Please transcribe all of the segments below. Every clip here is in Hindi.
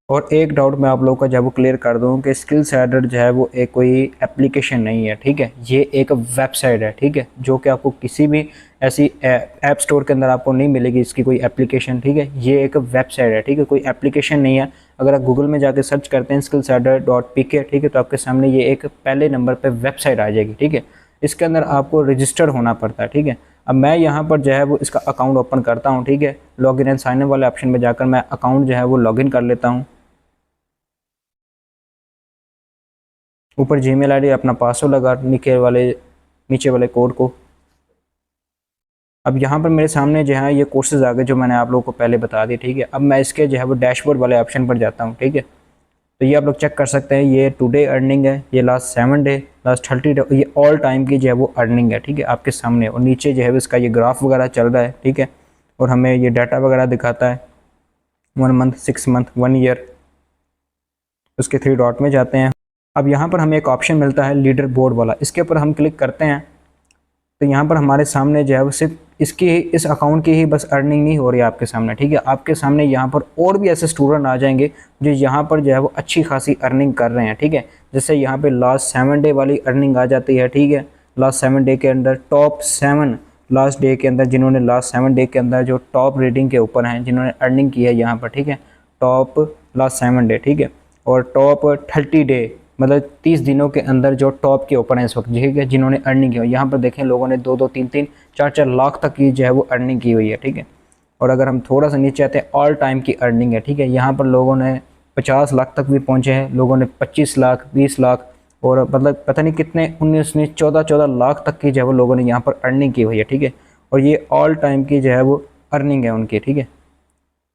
और एक डाउट मैं आप लोगों का जो है वो क्लियर कर दूं कि स्किल्स एडर जो है वो एक कोई एप्लीकेशन नहीं है, ठीक है। ये एक वेबसाइट है, ठीक है, जो कि आपको किसी भी ऐसी ऐप स्टोर के अंदर आपको नहीं मिलेगी इसकी कोई एप्लीकेशन, ठीक है। ये एक वेबसाइट है, ठीक है, कोई एप्लीकेशन नहीं है। अगर आप गूगल में जाके सर्च करते हैं skillsadder.pk, ठीक है, तो आपके सामने ये एक पहले नंबर पर वेबसाइट आ जाएगी, ठीक है। इसके अंदर आपको रजिस्टर होना पड़ता है, ठीक है। अब मैं यहाँ पर जो है वो इसका अकाउंट ओपन करता हूँ, ठीक है। लॉगिन एंड साइन इन वाले ऑप्शन में जाकर मैं अकाउंट जो है वो लॉगिन कर लेता हूँ। ऊपर जीमेल आईडी अपना पासवर्ड लगा नीचे वाले कोड को। अब यहाँ पर मेरे सामने जो है ये कोर्सेज आ गए जो मैंने आप लोगों को पहले बता दिए, ठीक है। अब मैं इसके जो है वो डैशबोर्ड वाले ऑप्शन पर जाता हूँ, ठीक है। तो ये आप लोग चेक कर सकते हैं, ये टुडे अर्निंग है, ये लास्ट 7 डे, लास्ट 30 डे, ये ऑल टाइम की जो है वो अर्निंग है, ठीक है, आपके सामने। और नीचे जो है इसका ये ग्राफ वगैरह चल रहा है, ठीक है। और हमें ये डाटा वगैरह दिखाता है 1 मंथ, 6 मंथ, 1 ईयर। उसके 3 डॉट में जाते हैं। अब यहाँ पर हमें एक ऑप्शन मिलता है लीडर बोर्ड वाला, इसके ऊपर हम क्लिक करते हैं तो यहाँ पर हमारे सामने जो है वो सिर्फ इस अकाउंट की ही बस अर्निंग नहीं हो रही है आपके सामने, ठीक है। आपके सामने यहाँ पर और भी ऐसे स्टूडेंट आ जाएंगे जो यहाँ पर जो है वो अच्छी खासी अर्निंग कर रहे हैं, ठीक है। जैसे यहाँ पे लास्ट 7 डे वाली अर्निंग आ जाती है, ठीक है। लास्ट 7 डे के अंदर टॉप 7 लास्ट डे के अंदर जिन्होंने लास्ट 7 डे के अंदर जो टॉप रेटिंग के ऊपर हैं जिन्होंने अर्निंग की है यहाँ पर, ठीक है, टॉप लास्ट 7 डे, ठीक है। और टॉप 30 डे मतलब 30 दिनों के अंदर जो टॉप के ऊपर हैं इस वक्त, ठीक है, जिन्होंने अर्निंग की हो। यहाँ पर देखें लोगों ने 2-2, 3-3, 4-4 लाख तक की जो है वो अर्निंग की हुई है, ठीक है। और अगर हम थोड़ा सा नीचे आते हैं, ऑल टाइम की अर्निंग है, ठीक है। यहाँ पर लोगों ने 50 लाख तक भी पहुँचे हैं, लोगों ने 25 लाख, 20 लाख और मतलब पता नहीं कितने 19 14 लाख तक की जो है वो लोगों ने यहाँ पर अर्निंग की हुई है, ठीक है। और ये ऑल टाइम की जो है वो अर्निंग है उनकी, ठीक है।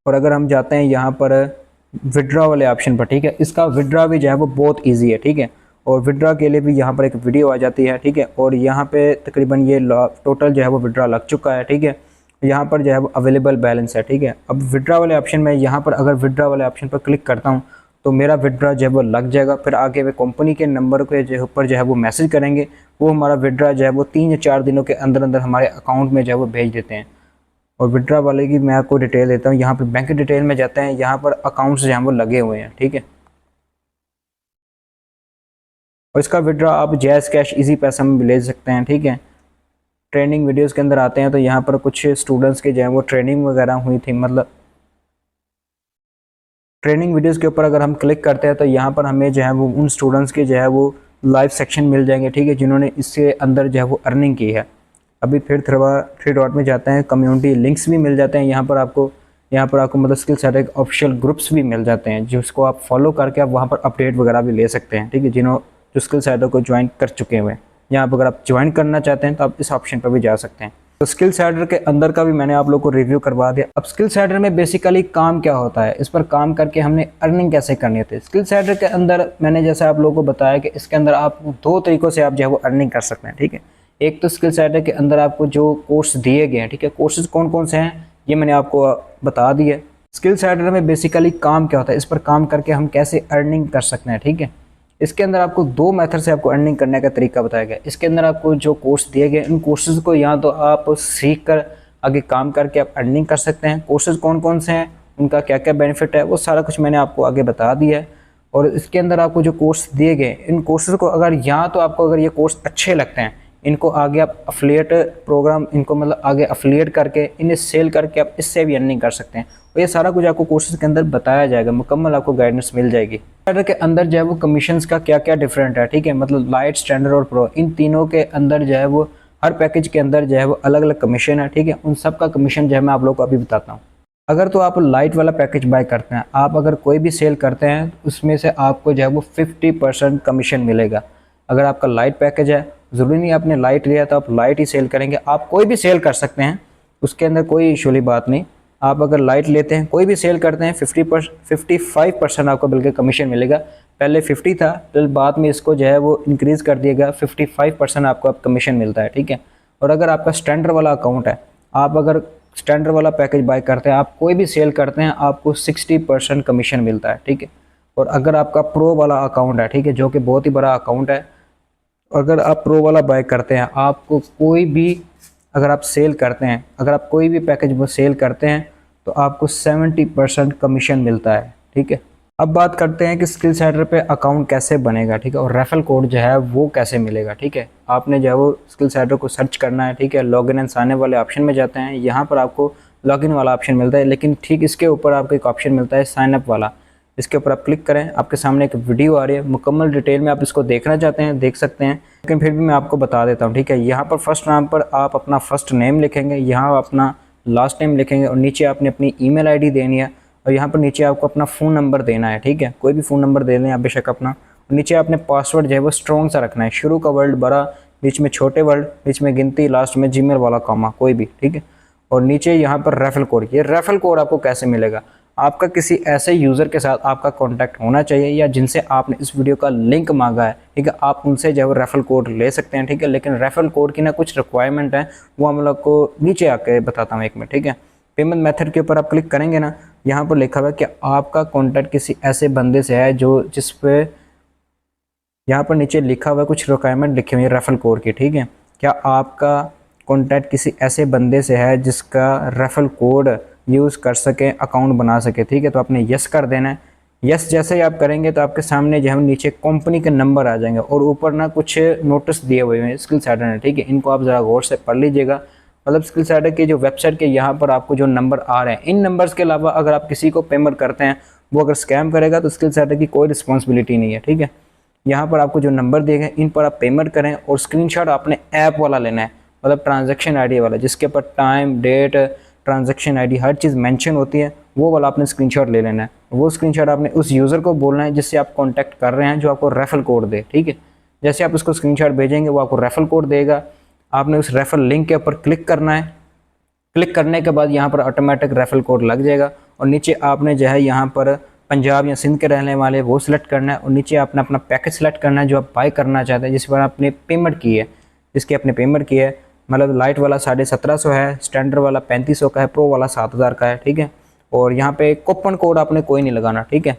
और अगर हम जाते हैं यहाँ पर विड्रॉ वाले ऑप्शन पर, ठीक है, इसका विड्रॉ भी जो है वो बहुत इजी है, ठीक है। और विड्रॉ के लिए भी यहाँ पर एक वीडियो आ जाती है, ठीक है। और यहाँ पे तकरीबन ये टोटल जो है वो विड्रॉ लग चुका है, ठीक है। यहाँ पर जो है वो अवेलेबल बैलेंस है, ठीक है। अब विड्रॉ वाले ऑप्शन में यहाँ पर अगर विड्रॉ वाले ऑप्शन पर क्लिक करता हूँ तो मेरा विड्रॉ जो है वो लग जाएगा। फिर आगे वे कंपनी के नंबर के जो ऊपर जो है वो मैसेज करेंगे, वो हमारा विड्रॉ जो है वो 3 या 4 दिनों के अंदर अंदर हमारे अकाउंट में जो है वो भेज देते हैं। और विड्रा वाले की मैं आपको डिटेल देता हूँ। यहाँ पर बैंक डिटेल में जाते हैं, यहाँ पर अकाउंट्स जो हैं वो लगे हुए हैं, ठीक है। और इसका विड्रा आप जैज़ कैश इजी पैसा में भी ले सकते हैं, ठीक है। ट्रेनिंग वीडियोस के अंदर आते हैं तो यहाँ पर कुछ स्टूडेंट्स के जो है वो ट्रेनिंग वगैरह हुई थी, मतलब ट्रेनिंग वीडियोस के ऊपर अगर हम क्लिक करते हैं तो यहाँ पर हमें जो है वो उन स्टूडेंट्स के जो है वो लाइव सेक्शन मिल जाएंगे, ठीक है, जिन्होंने इसके अंदर जो है वो अर्निंग की है। अभी फिर 3 डॉट में जाते हैं, कम्युनिटी लिंक्स भी मिल जाते हैं यहाँ पर आपको मतलब स्किल्स एडर ऑफिशियल ग्रुप्स भी मिल जाते हैं जिसको आप फॉलो करके आप वहाँ पर अपडेट वगैरह भी ले सकते हैं, ठीक है, जो स्किल्स एडर को ज्वाइन कर चुके हुए हैं। यहाँ पर अगर आप ज्वाइन करना चाहते हैं तो आप इस ऑप्शन पर भी जा सकते हैं। तो स्किल्स एडर के अंदर का भी मैंने आप लोग को रिव्यू करवा दिया। अब स्किल्स एडर में बेसिकली काम क्या होता है, इस पर काम करके हमने अर्निंग कैसे करनी होती है। स्किल्स एडर के अंदर मैंने जैसे आप लोगों को बताया कि इसके अंदर आप 2 तरीकों से आप जो है वो अर्निंग कर सकते हैं, ठीक है। एक तो स्किल्स एडर के अंदर आपको जो कोर्स दिए गए हैं, ठीक है, कोर्सेज कौन कौन से हैं ये मैंने आपको बता दिया। स्किल्स एडर में बेसिकली काम क्या होता है, इस पर काम करके हम कैसे अर्निंग कर सकते हैं, ठीक है। इसके अंदर आपको 2 मेथड से आपको अर्निंग करने का तरीका बताया गया। इसके अंदर आपको जो कोर्स दिए गए उन कोर्सेज को या तो आप सीख कर आगे काम करके आप अर्निंग कर सकते हैं। कोर्सेज कौन कौन से हैं, उनका क्या क्या बेनिफिट है, वो सारा कुछ मैंने आपको आगे बता दिया है। और इसके अंदर आपको जो कोर्स दिए गए इन कोर्सेज को अगर या तो आपको अगर ये कोर्स अच्छे लगते हैं, इनको आगे आप अफिलिएट प्रोग्राम इनको मतलब आगे अफिलिएट करके इन्हें सेल करके आप इससे भी अर्निंग कर सकते हैं। और ये सारा कुछ आपको कोर्सेज के अंदर बताया जाएगा, मुकम्मल आपको गाइडेंस मिल जाएगी। स्टैंडर के अंदर जो है वो कमीशंस का क्या क्या डिफरेंट है, ठीक है, मतलब लाइट, स्टैंडर्ड और प्रो, इन तीनों के अंदर जो है वो हर पैकेज के अंदर जो है वो अलग अलग कमीशन है, ठीक है। उन सब का कमीशन जो है मैं आप लोग को अभी बताता हूँ। अगर तो आप लाइट वाला पैकेज बाय करते हैं, आप अगर कोई भी सेल करते हैं उसमें से आपको जो है वो 50% कमीशन मिलेगा। अगर आपका लाइट पैकेज है, ज़रूरी नहीं आपने लाइट लिया तो आप लाइट ही सेल करेंगे, आप कोई भी सेल कर सकते हैं, उसके अंदर कोई इशू वाली बात नहीं। आप अगर लाइट लेते हैं, कोई भी सेल करते हैं, 55% आपको बल्कि कमीशन मिलेगा। पहले 50 था, फिर बाद में इसको जो है वो इंक्रीज़ कर दिया गया, 55% आपको अब कमीशन मिलता है, ठीक है। और अगर आपका स्टैंडर्ड वाला अकाउंट है, आप अगर स्टैंडर्ड वाला पैकेज बाय करते हैं, आप कोई भी सेल करते हैं, आपको 60% कमीशन मिलता है, ठीक है। और अगर आपका प्रो वाला अकाउंट है, ठीक है, जो कि बहुत ही बड़ा अकाउंट है, अगर आप प्रो वाला बाय करते हैं, आपको कोई भी अगर आप सेल करते हैं, अगर आप कोई भी पैकेज वो सेल करते हैं तो आपको 70% कमीशन मिलता है, ठीक है। अब बात करते हैं कि स्किल सेंटर पे अकाउंट कैसे बनेगा, ठीक है, और रेफरल कोड जो है वो कैसे मिलेगा। ठीक है, आपने जो है वो स्किल सेंटर को सर्च करना है। ठीक है, लॉगिन एंड साइन अप वाले ऑप्शन में जाते हैं, यहाँ पर आपको लॉगिन वाला ऑप्शन मिलता है, लेकिन ठीक इसके ऊपर आपको एक ऑप्शन मिलता है साइन अप वाला। इसके ऊपर आप क्लिक करें, आपके सामने एक वीडियो आ रही है, मुकम्मल डिटेल में आप इसको देखना चाहते हैं देख सकते हैं, लेकिन फिर भी मैं आपको बता देता हूँ। ठीक है, यहाँ पर फर्स्ट नाम पर आप अपना फर्स्ट नेम लिखेंगे, यहाँ अपना लास्ट नेम लिखेंगे और नीचे आपने अपनी ईमेल आईडी देनी है और यहाँ पर नीचे आपको अपना फ़ोन नंबर देना है। ठीक है, कोई भी फ़ोन नंबर दे लें आप बेशक अपना। और नीचे आपने पासवर्ड जो है वो स्ट्रॉन्ग सा रखना है, शुरू का वर्ड बड़ा, बीच में छोटे वर्ड, बीच में गिनती, लास्ट में जीमेल वाला कॉमा कोई भी। ठीक है, और नीचे यहाँ पर रेफरल कोड। ये रेफरल कोड आपको कैसे मिलेगा? आपका किसी ऐसे यूज़र के साथ आपका कॉन्टैक्ट होना चाहिए या जिनसे आपने इस वीडियो का लिंक मांगा है। ठीक है, आप उनसे जो है रेफरल कोड ले सकते हैं। ठीक है, लेकिन रेफरल कोड की ना कुछ रिक्वायरमेंट है, वो हम लोग को नीचे आके बताता हूँ एक मिनट। ठीक है, पेमेंट मेथड के ऊपर आप क्लिक करेंगे ना, यहाँ पर लिखा हुआ है कि आपका कॉन्टैक्ट किसी ऐसे बंदे से है जो जिस पे यहाँ पर नीचे लिखा हुआ है कुछ रिक्वायरमेंट लिखी हुई है रेफरल कोड की। ठीक है, क्या आपका कॉन्टैक्ट किसी ऐसे बंदे से है जिसका रेफरल कोड यूज़ कर सके, अकाउंट बना सके। ठीक है, तो आपने यस कर देना है। यस जैसे ही आप करेंगे तो आपके सामने जो है नीचे कंपनी के नंबर आ जाएंगे और ऊपर ना कुछ नोटिस दिए हुए हैं स्किल सेंटर ने। ठीक है, इनको आप ज़रा गौर से पढ़ लीजिएगा। मतलब स्किल सेंटर की जो वेबसाइट के यहाँ पर आपको जो नंबर आ रहे हैं, इन नंबर्स के अलावा अगर आप किसी को पेमेंट करते हैं, वो अगर स्कैम करेगा तो स्किल सेंटर की कोई रिस्पॉन्सिबिलिटी नहीं है। ठीक है, यहाँ पर आपको जो नंबर दिए गए इन पर आप पेमेंट करें और स्क्रीनशॉट आपने ऐप वाला लेना है, मतलब ट्रांजैक्शन आईडी वाला, जिसके ऊपर टाइम, डेट, ट्रांजैक्शन आईडी हर चीज़ मेंशन होती है, वो वाला आपने स्क्रीनशॉट ले लेना है। वो स्क्रीनशॉट आपने उस यूज़र को बोलना है जिससे आप कांटेक्ट कर रहे हैं, जो आपको रेफरल कोड दे। ठीक है, जैसे आप उसको स्क्रीनशॉट भेजेंगे वो आपको रेफरल कोड देगा। आपने उस रेफरल लिंक के ऊपर क्लिक करना है। क्लिक करने के बाद यहाँ पर ऑटोमेटिक रेफरल कोड लग जाएगा और नीचे आपने जो है यहाँ पर पंजाब या सिंध के रहने वाले वो सिलेक्ट करना है और नीचे आपने अपना पैकेज सेलेक्ट करना है जो आप बाय करना चाहते हैं, जिस पर आपने पेमेंट की है, जिसकी आपने पेमेंट की है। मतलब लाइट वाला 1750 है, स्टैंडर्ड वाला 3500 का है, प्रो वाला 7000 का है। ठीक है, और यहाँ पे कूपन कोड आपने कोई नहीं लगाना। ठीक है,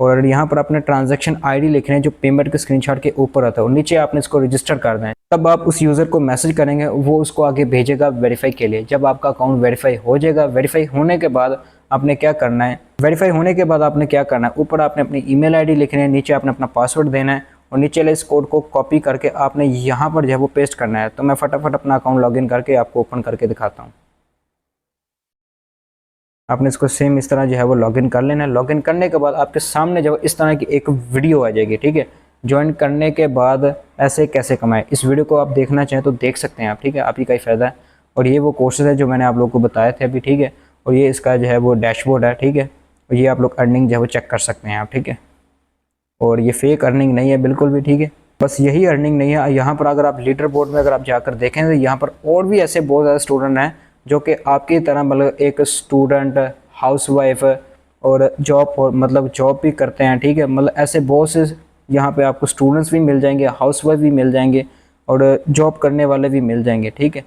और यहाँ पर अपने ट्रांजैक्शन आईडी लिखने हैं जो पेमेंट के स्क्रीनशॉट के ऊपर आता है और नीचे आपने इसको रजिस्टर कर दें। तब आप उस यूज़र को मैसेज करेंगे, वो उसको आगे भेजेगा वेरीफाई के लिए। जब आपका अकाउंट वेरीफाई हो जाएगा, वेरीफाई होने के बाद आपने क्या करना है, वेरीफाई होने के बाद आपने क्या करना है, ऊपर आपने अपनी ईमेल आईडी लिखनी है, नीचे आपने अपना पासवर्ड देना है और नीचे वाले इस कोड को कॉपी करके आपने यहाँ पर जो है वो पेस्ट करना है। तो मैं फटाफट अपना अकाउंट लॉगिन करके आपको ओपन करके दिखाता हूँ। आपने इसको सेम इस तरह जो है वो लॉगिन कर लेना है। लॉगिन करने के बाद आपके सामने जो इस तरह की एक वीडियो आ जाएगी। ठीक है, ज्वाइन करने के बाद ऐसे कैसे कमाएं, इस वीडियो को आप देखना चाहें तो देख सकते हैं आप। ठीक है, आप ही का ही फ़ायदा है। और ये वो कोर्सेज है जो मैंने आप लोगों को बताए थे अभी। ठीक है, और ये इसका जो है वो डैशबोर्ड है। ठीक है, और ये आप लोग अर्निंग जो है वो चेक कर सकते हैं आप। ठीक है, और ये फेक अर्निंग नहीं है बिल्कुल भी। ठीक है, बस यही अर्निंग नहीं है। यहाँ पर अगर आप लीडर बोर्ड में अगर आप जाकर देखें तो यहाँ पर और भी ऐसे बहुत ज़्यादा स्टूडेंट हैं जो कि आपकी तरह मतलब एक स्टूडेंट, हाउसवाइफ और जॉब, और मतलब जॉब भी करते हैं। ठीक है, मतलब ऐसे बहुत से यहाँ पे आपको स्टूडेंट्स भी मिल जाएंगे, हाउसवाइफ भी मिल जाएंगे और जॉब करने वाले भी मिल जाएंगे। ठीक है,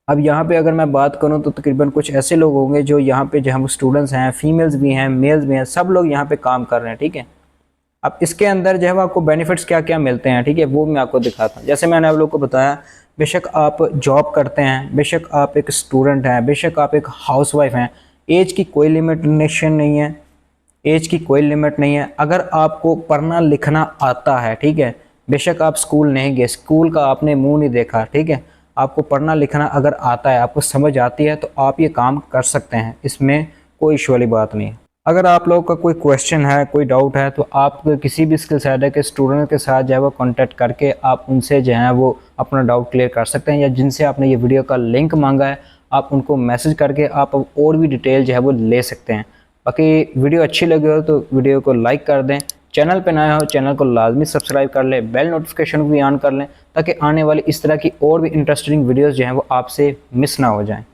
अब यहाँ पे अगर मैं बात करूँ तो तकरीबन कुछ ऐसे लोग होंगे जो यहाँ पे जो हम स्टूडेंट्स हैं, फीमेल्स भी हैं, मेल्स भी हैं, सब लोग यहाँ पे काम कर रहे हैं। ठीक है, अब इसके अंदर जो है आपको बेनिफिट्स क्या क्या मिलते हैं, ठीक है, वो मैं आपको दिखाता हूँ। जैसे मैंने आप लोग को बताया, बेशक आप जॉब करते हैं, बेशक आप एक स्टूडेंट हैं, बेशक आप एक हाउसवाइफ हैं, एज की कोई लिमिटेशन नहीं है, एज की कोई लिमिट नहीं है। अगर आपको पढ़ना लिखना आता है, ठीक है, बेशक आप स्कूल नहीं गए, स्कूल का आपने मुंह नहीं देखा, ठीक है, आपको पढ़ना लिखना अगर आता है, आपको समझ आती है, तो आप ये काम कर सकते हैं, इसमें कोई इशू वाली बात नहीं है। अगर आप लोगों का कोई क्वेश्चन है, कोई डाउट है, तो आप किसी भी स्किल सेंटर के स्टूडेंट के साथ जो है वो कॉन्टैक्ट करके आप उनसे जो है वो अपना डाउट क्लियर कर सकते हैं, या जिनसे आपने ये वीडियो का लिंक मांगा है आप उनको मैसेज करके आप और भी डिटेल जो है वो ले सकते हैं। बाकी वीडियो अच्छी लगी हो तो वीडियो को लाइक कर दें, चैनल पे नया हो चैनल को लाजमी सब्सक्राइब कर लें, बेल नोटिफिकेशन भी ऑन कर लें ताकि आने वाली इस तरह की और भी इंटरेस्टिंग वीडियोज़ जो हैं वो आपसे मिस ना हो जाएँ।